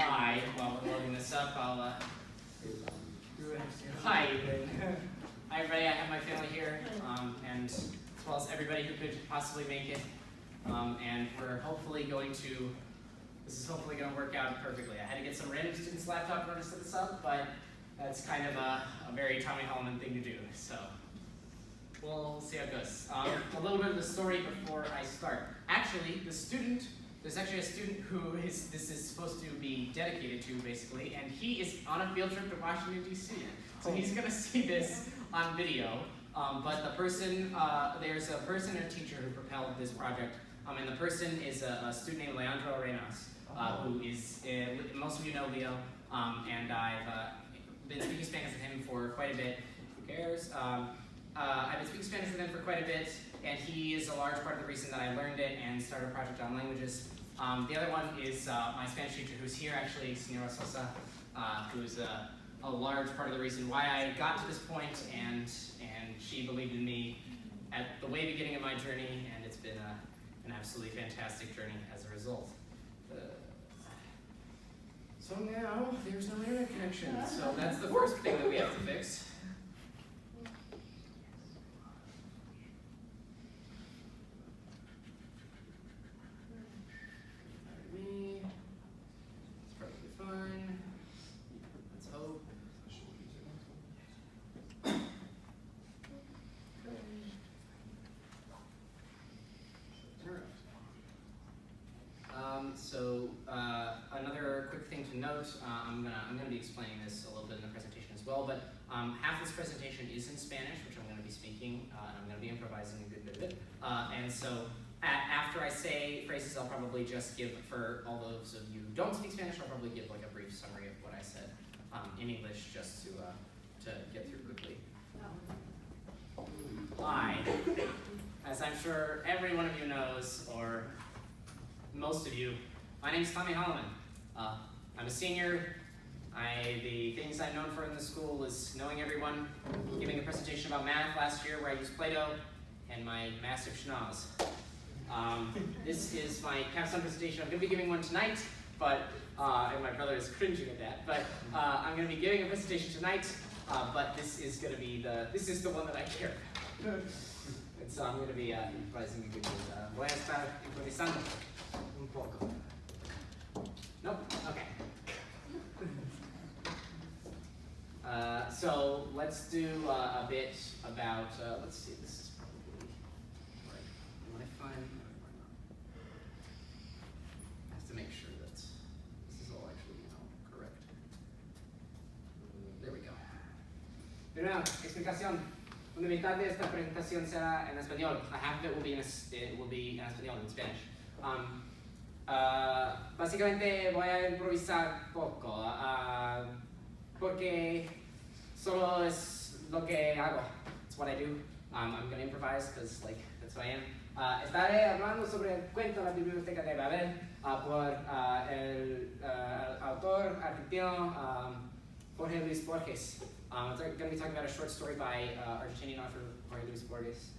Hi, while we're loading this up, I'll hi. Hi everybody, I have my family here, and as well as everybody who could possibly make it. And we're hopefully this is hopefully going to work out perfectly. I had to get some random student's laptop in order to set this up, but that's kind of a very Tommy Holloman thing to do, so we'll see how it goes. A little bit of the story before I start. Actually, there's actually a student who this is supposed to be dedicated to, basically, and he is on a field trip to Washington, D.C. So he's going to see this on video, but there's a person and a teacher who propelled this project, and the person is a student named Leandro Arenas, who is, most of you know Leo, and I've been speaking Spanish with him for quite a bit. Who cares? I've been speaking Spanish with him for quite a bit, and he is a large part of the reason that I learned it and started a project on languages. The other one is my Spanish teacher, who's here actually, Senora Sosa, who's a large part of the reason why I got to this point, and she believed in me at the way beginning of my journey, and it's been an absolutely fantastic journey as a result. So now there's no internet connection, so that's the first thing that we have to fix. It's perfectly fine. Let's hope. Another quick thing to note, I'm gonna be explaining this a little bit in the presentation as well, but half this presentation is in Spanish, which I'm gonna be speaking, and I'm gonna be improvising a good bit of it. And so after I say phrases, I'll probably just give, for all those of you who don't speak Spanish, I'll probably give like a brief summary of what I said in English, just to get through quickly. Hi. As I'm sure every one of you knows, or most of you, my name's Tommy Holloman. I'm a senior. The things I'm known for in the school is knowing everyone, giving a presentation about math last year where I used Play-Doh, and my massive schnoz. This is my capstone presentation. I'm going to be giving one tonight, but and my brother is cringing at that. But I'm going to be giving a presentation tonight, but this is the one that I care about. And so I'm going to be improvising a good bit. Voy a estar improvisando un poco. Nope. Okay. So let's do a bit about. Let's see. This is probably right. What I find. I have to make sure that this is all actually correct. There we go. Primera explicación. Una mitad de esta presentación será en español. Half of it will be in español, in Spanish. Básicamente voy a improvisar poco, porque solo es lo que hago. It's what I do. I'm going to improvise because that's what I am. Estaré hablando sobre el cuento La Biblioteca de Babel por el autor argentino Jorge Luis Borges. I'm going to be talking about a short story by Argentinian author Jorge Luis Borges.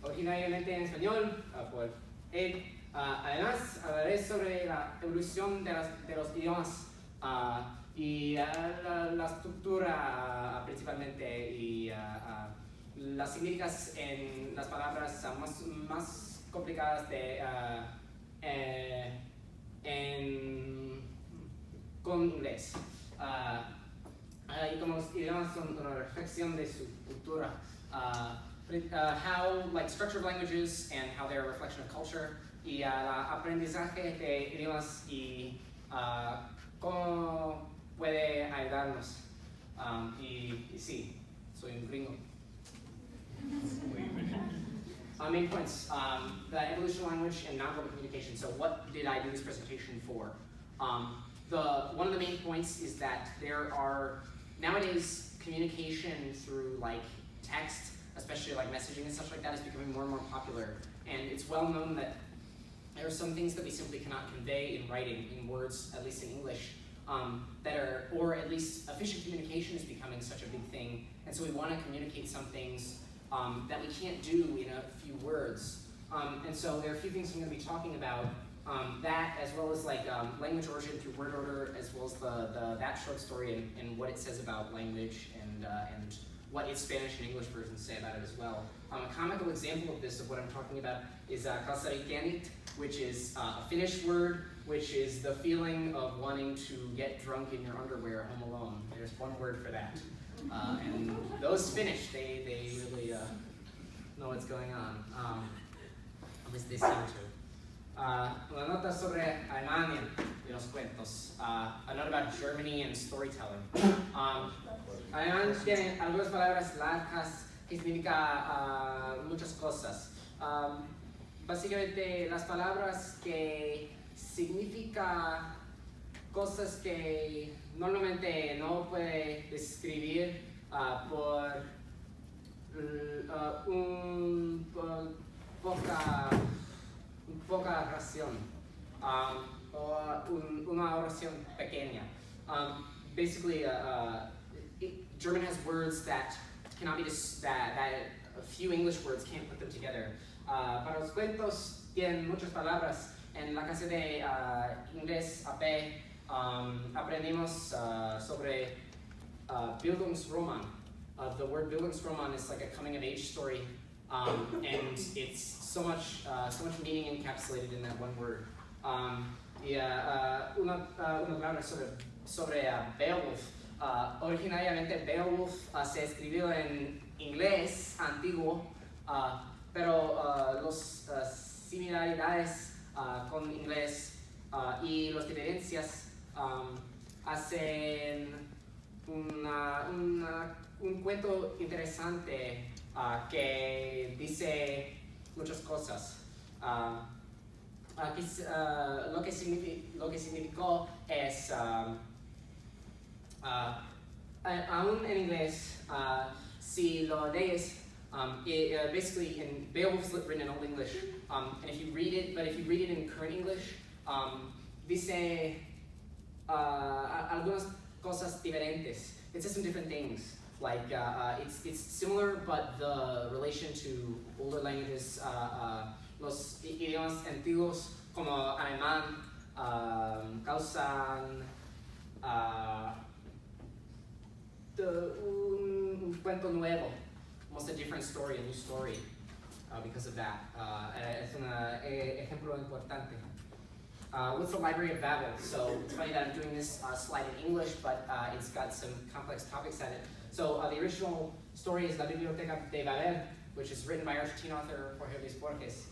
Originalmente en español por él. Además, hablaré sobre la evolución de los idiomas y la estructura principalmente y las significaciones en las palabras más complicadas con inglés. Y como los idiomas son una reflexión de su cultura, how structure of languages and how they're a reflection of culture, y el aprendizaje de idiomas y cómo puede ayudarnos. Y sí, soy un gringo. Main points, the evolution of language and nonverbal communication. So what did I do this presentation for? One of the main points is that there are, nowadays, communication through text, especially messaging and stuff like that, is becoming more and more popular. And it's well known that there are some things that we simply cannot convey in writing, in words, at least in English, or at least efficient communication is becoming such a big thing. And so we want to communicate some things that we can't do in a few words. And so there are a few things I'm going to be talking about That, as well as like language origin through word order, as well as that short story and what it says about language and what its Spanish and English versions say about it as well. A comical example of this, of what I'm talking about, is kalsarikenit, which is a Finnish word, which is the feeling of wanting to get drunk in your underwear at home alone. There's one word for that. And those Finnish, they really know what's going on. At least they seem to. Una nota sobre Alemania y los cuentos. A note about Germany and storytelling. Alemán tiene algunas palabras largas que significa muchas cosas. Básicamente las palabras que significan cosas que normalmente no puede describir por poca oración o una oración pequeña. Basically, German has words that cannot be that a few English words can't put them together. Para los cuentos tienen muchas palabras. En la clase de inglés AP aprendimos sobre Bildungsroman. The word Bildungsroman is like a coming of age story, and it's so much meaning encapsulated in that one word. Una palabra sobre Beowulf. Originariamente Beowulf se escribió en inglés antiguo, pero las similaridades con inglés y las diferencias hacen un cuento interesante que dice muchas cosas. Lo que significó es, aún en inglés, si lo lees, basically in Beowulf is written in Old English, and if you read it in current English, dice algunas cosas diferentes. It says some different things. Like it's similar, but the relation to older languages, los idiomas antiguos como alemán, causan un cuento nuevo, almost a different story, a new story, because of that. Es un ejemplo importante. What's the Library of Babel? So it's funny that I'm doing this slide in English, but it's got some complex topics in it. So the original story is La Biblioteca de Babel, which is written by Argentine author Jorge Luis Borges.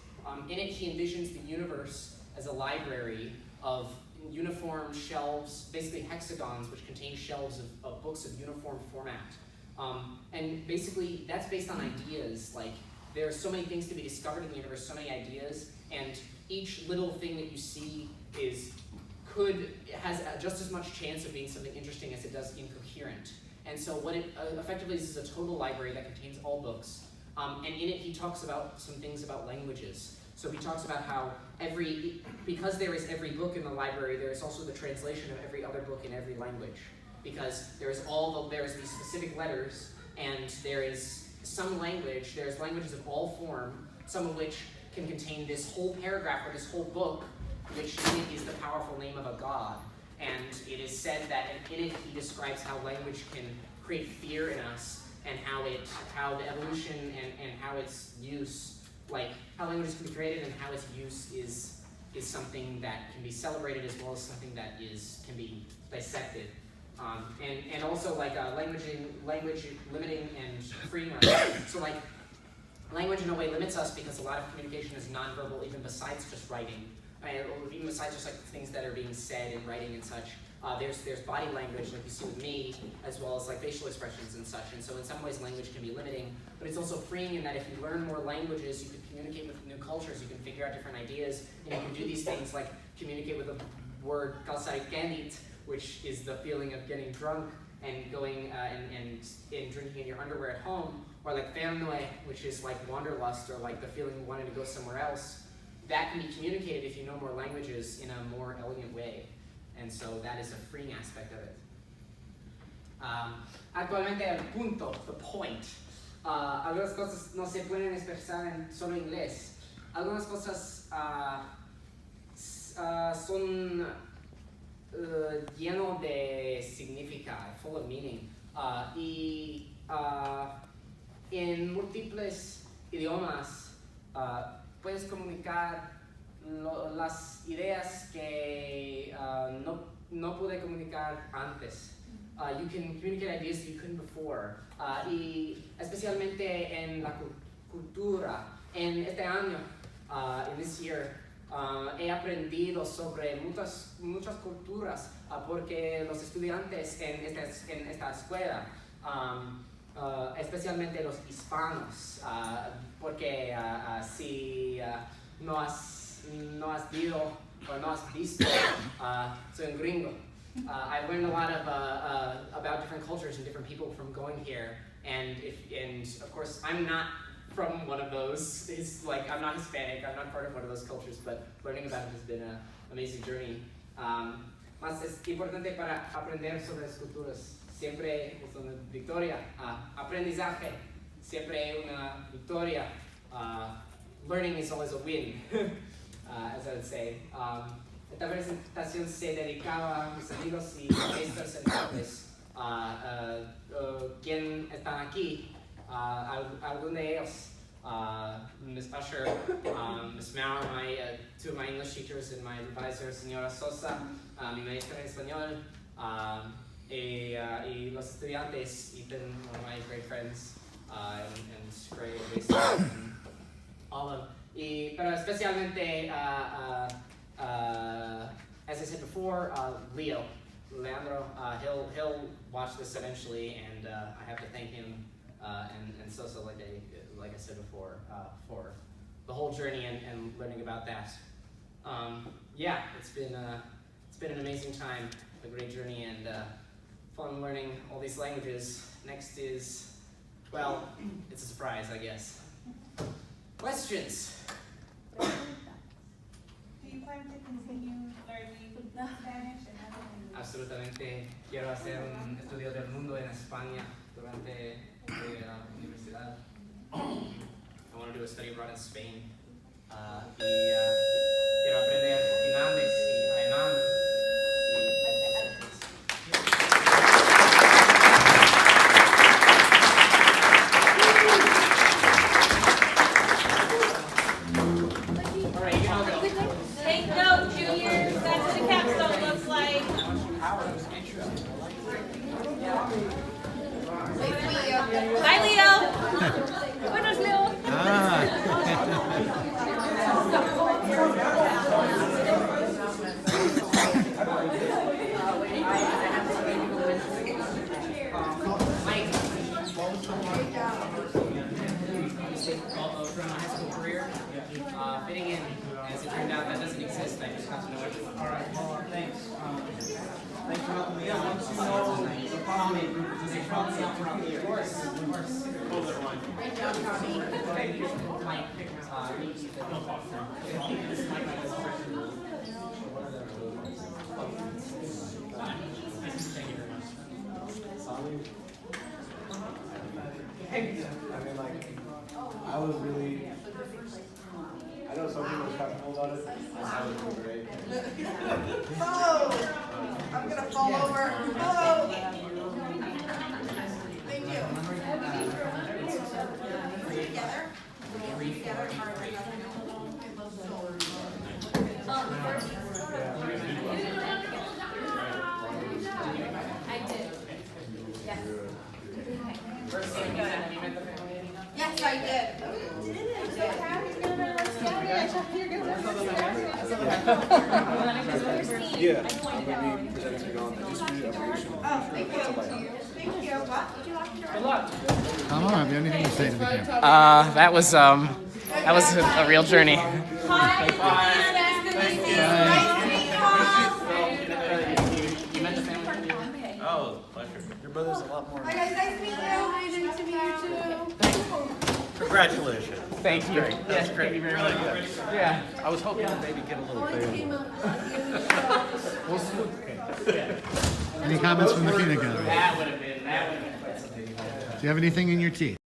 In it, he envisions the universe as a library of uniform shelves, basically hexagons, which contain shelves of books of uniform format. And basically, that's based on ideas. Like, there are so many things to be discovered in the universe, so many ideas, and each little thing that you see has just as much chance of being something interesting as it does incoherent. And so what it effectively is a total library that contains all books. And in it, he talks about some things about languages. So he talks about how because there is every book in the library, there is also the translation of every other book in every language. Because there is these specific letters, and there is some language, there's languages of all form, some of which can contain this whole paragraph or this whole book, which is the powerful name of a god. And it is said that in it he describes how language can create fear in us, and how the evolution and how its use, like how languages can be created and how its use is something that can be celebrated as well as something that can be dissected. And also like language limiting and freeing us. So like language in a way limits us because a lot of communication is nonverbal, even besides just writing. Or even besides just like things that are being said in writing and such. There's body language, like you see with me, as well as like facial expressions and such. And so in some ways language can be limiting, but it's also freeing in that if you learn more languages, you can communicate with new cultures, you can figure out different ideas, and you can do these things like communicate with the word kalsarikenit, which is the feeling of getting drunk and going and drinking in your underwear at home, or like fernue, which is like wanderlust, or like the feeling of wanting to go somewhere else. That can be communicated if you know more languages in a more elegant way. And so that is a freeing aspect of it. Actualmente el punto, the point. Algunas cosas no se pueden expresar en solo inglés. Algunas cosas son llenos de significado, full of meaning. Y en múltiples idiomas puedes comunicar las ideas que no pude comunicar antes. You can communicate ideas you couldn't before. Y especialmente en la cultura. En este año, in this year, he aprendido sobre muchas culturas porque los estudiantes en esta escuela, especialmente los hispanos, porque si no has ido o no has visto, soy un gringo. I learned a lot about different cultures and different people from going here, and of course I'm not from one of those. It's like I'm not Hispanic, I'm not part of one of those cultures, but learning about it has been an amazing journey. Más es importante para aprender sobre las culturas. Siempre es una victoria. Aprendizaje, siempre una victoria. Learning is always a win, as I would say. Esta presentación se dedicaba a mis amigos y maestros entonces, quien están aquí, algunos de ellos, Ms. Usher, Ms. Maurer, two of my English teachers and my advisor, Señora Sosa, mi maestra en español, y los estudiantes, Ethan, one of my great friends, and great advisors, and Olive. Pero especialmente, as I said before, Leandro, he'll watch this eventually, and I have to thank him and Sosa, like I said before, for the whole journey and learning about that. Yeah, it's been an amazing time, a great journey, and fun learning all these languages. Next is, well, it's a surprise, I guess. Questions? Do you plan to continue learning Spanish and other languages? Absolutamente. Quiero hacer un estudio del mundo en España durante la universidad. I want to do a study abroad in Spain. Quiero aprender finlandés y alemán. All right, you can all go. Take note, juniors. That's what a capstone looks like. Hi, Leo. Buenos, Leo. From my high school career, fitting in, as it turned out, that doesn't exist. I just got to know it. All right, well, thanks. Thanks for helping me out. Once you know the Tommy, just help me out throughout the year. Of course. Hold it one. Great job, Tommy. Thank you. Mike, this is Mike, my best friend. Thank you very much. I mean, like, I was really, I know some people are comfortable about it. I was really great. Oh, I'm gonna fall over. Oh. Thank you. Together? Together. I did. Yes. First thing you said, you met the family? Yes, I did. Yeah, I'm gonna be presenting on the history, evolution, Oh, thank you. Thank you. What? Did you like to Good luck. Come on, have you anything to say to the camera? That was a real journey. Hi. Nice to meet you. Nice to meet you all. You met the family? Oh, pleasure. Your brother's a lot more. Hi guys, nice to meet you. Nice to meet you too. Congratulations. Thank you. That's great. Thank you very Really much. good. Yeah. I was hoping to maybe get a little bit. Any comments from the peanut gallery? That would have been quite something. Do you have anything in your teeth?